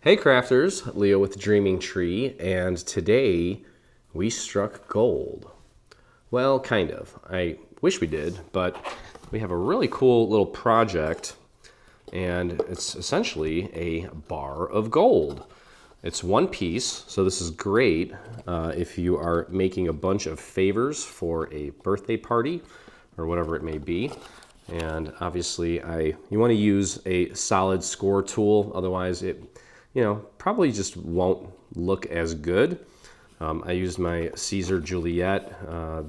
Hey crafters, Leo with the Dreaming Tree, and today we struck gold. Well, kind of. I wish we did, but we have a really cool little project, and it's essentially a bar of gold. It's one piece, so this is great if you are making a bunch of favors for a birthday party or whatever it may be. And obviously, you want to use a solid score tool, otherwise it probably just won't look as good. I used my Caesar Juliet.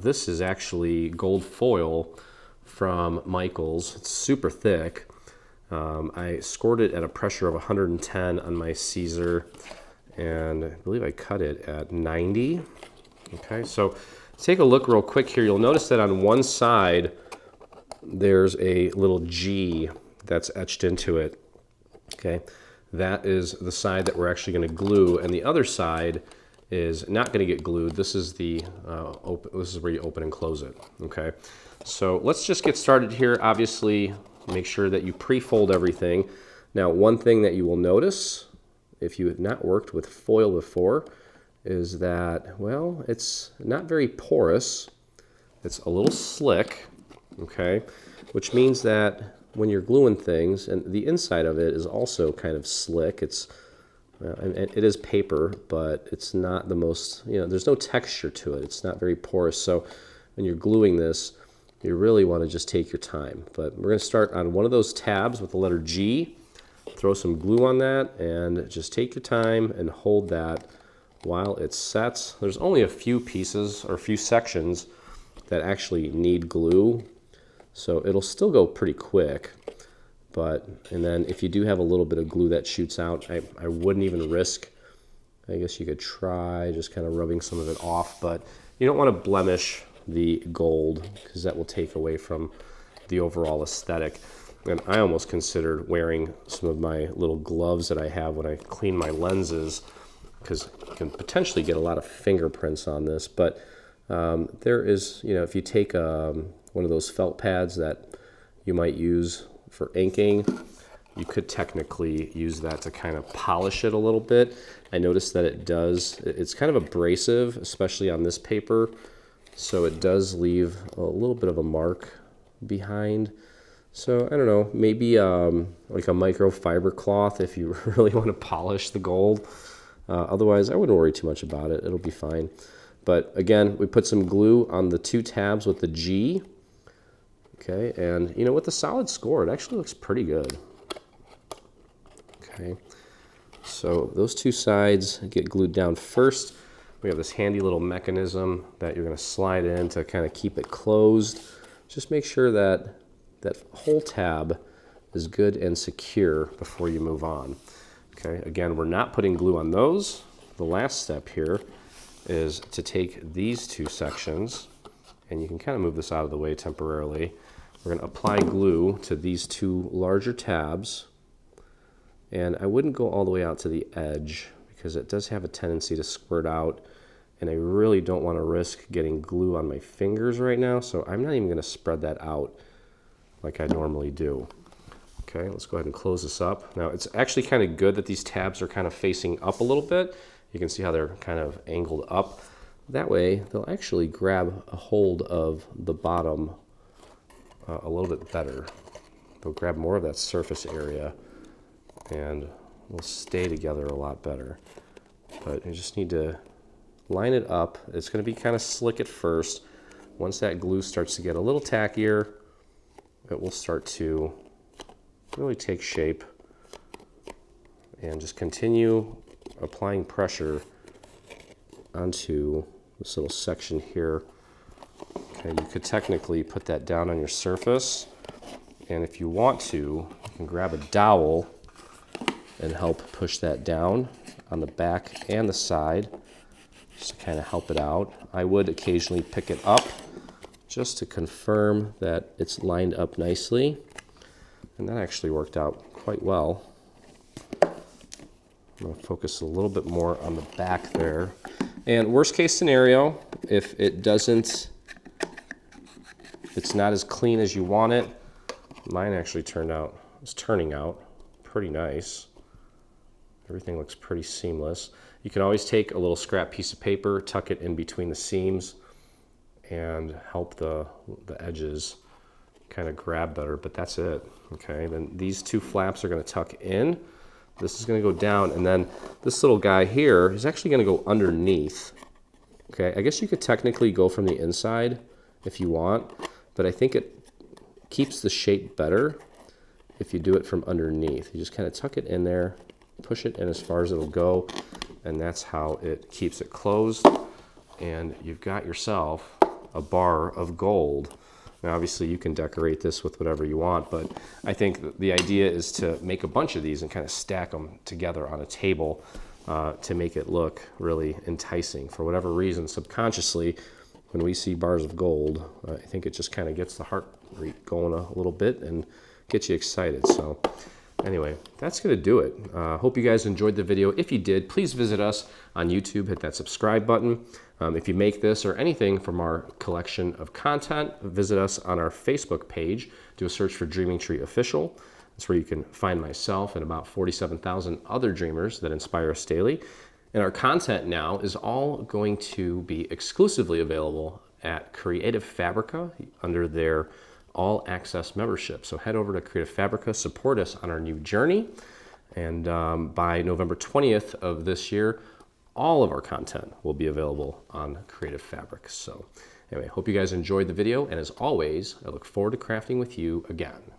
This is actually gold foil from Michaels. It's super thick. I scored it at a pressure of 110 on my Caesar, and I believe I cut it at 90. Okay, so take a look real quick here. You'll notice that on one side, there's a little G that's etched into it. Okay. That is the side that we're actually going to glue, and the other side is not going to get glued. This is the this is where you open and close it. Okay, so let's just get started here. Obviously, make sure that you pre-fold everything. Now, one thing that you will notice if you have not worked with foil before is that, well, it's not very porous. It's a little slick. Okay, which means that when you're gluing things, and the inside of it is also kind of slick. It is paper, but it's not the most, there's no texture to it. It's not very porous. So when you're gluing this, you really want to just take your time. But we're going to start on one of those tabs with the letter G, throw some glue on that, and just take your time and hold that while it sets. There's only a few pieces or a few sections that actually need glue, so it'll still go pretty quick. And then if you do have a little bit of glue that shoots out, I wouldn't even risk. I guess you could try just kind of rubbing some of it off, but you don't want to blemish the gold because that will take away from the overall aesthetic. And I almost considered wearing some of my little gloves that I have when I clean my lenses, because you can potentially get a lot of fingerprints on this. But there is, if you take one of those felt pads that you might use for inking, you could technically use that to kind of polish it a little bit. I noticed that it does, it's kind of abrasive, especially on this paper, so it does leave a little bit of a mark behind. So I don't know, maybe like a microfiber cloth if you really want to polish the gold. Otherwise, I wouldn't worry too much about it. It'll be fine. But again, we put some glue on the two tabs with the G. Okay, and with the solid score, it actually looks pretty good. Okay, so those two sides get glued down first. We have this handy little mechanism that you're going to slide in to kind of keep it closed. Just make sure that that whole tab is good and secure before you move on. Okay, again, we're not putting glue on those. The last step here is to take these two sections, and you can kind of move this out of the way temporarily. We're going to apply glue to these two larger tabs, and I wouldn't go all the way out to the edge because it does have a tendency to squirt out, and I really don't want to risk getting glue on my fingers right now, so I'm not even going to spread that out like I normally do. Okay, let's go ahead and close this up. Now, it's actually kind of good that these tabs are kind of facing up a little bit. You can see how they're kind of angled up. That way, they'll actually grab a hold of the bottom a little bit better. They'll grab more of that surface area and will stay together a lot better. But you just need to line it up. It's going to be kind of slick at first. Once that glue starts to get a little tackier, it will start to really take shape, and just continue applying pressure onto this little section here. Okay, you could technically put that down on your surface, and if you want to, you can grab a dowel and help push that down on the back and the side just to kind of help it out. I would occasionally pick it up just to confirm that it's lined up nicely, and that actually worked out quite well. I'm going to focus a little bit more on the back there. And worst case scenario, if it's not as clean as you want it, mine actually it's turning out pretty nice. I Everything looks pretty seamless. You can always take a little scrap piece of paper, tuck it in between the seams, and help the edges kind of grab better, but that's it. Okay, then these two flaps are going to tuck in. This is going to go down, and then this little guy here is actually going to go underneath. Okay, I guess you could technically go from the inside if you want, but I think it keeps the shape better if you do it from underneath. You just kind of tuck it in there, push it in as far as it'll go, and that's how it keeps it closed. And you've got yourself a bar of gold. Now, obviously, you can decorate this with whatever you want, but I think the idea is to make a bunch of these and kind of stack them together on a table to make it look really enticing. For whatever reason, subconsciously, when we see bars of gold, I think it just kind of gets the heart rate going a little bit and gets you excited. So anyway, that's going to do it. Hope you guys enjoyed the video. If you did, please visit us on YouTube. Hit that subscribe button. If you make this or anything from our collection of content, visit us on our Facebook page. Do a search for Dreaming Tree Official. That's where you can find myself and about 47,000 other dreamers that inspire us daily. And our content now is all going to be exclusively available at Creative Fabrica under their all access membership. So head over to Creative Fabrica, support us on our new journey. And by November 20th of this year, all of our content will be available on Creative Fabric. So anyway, hope you guys enjoyed the video. And as always, I look forward to crafting with you again.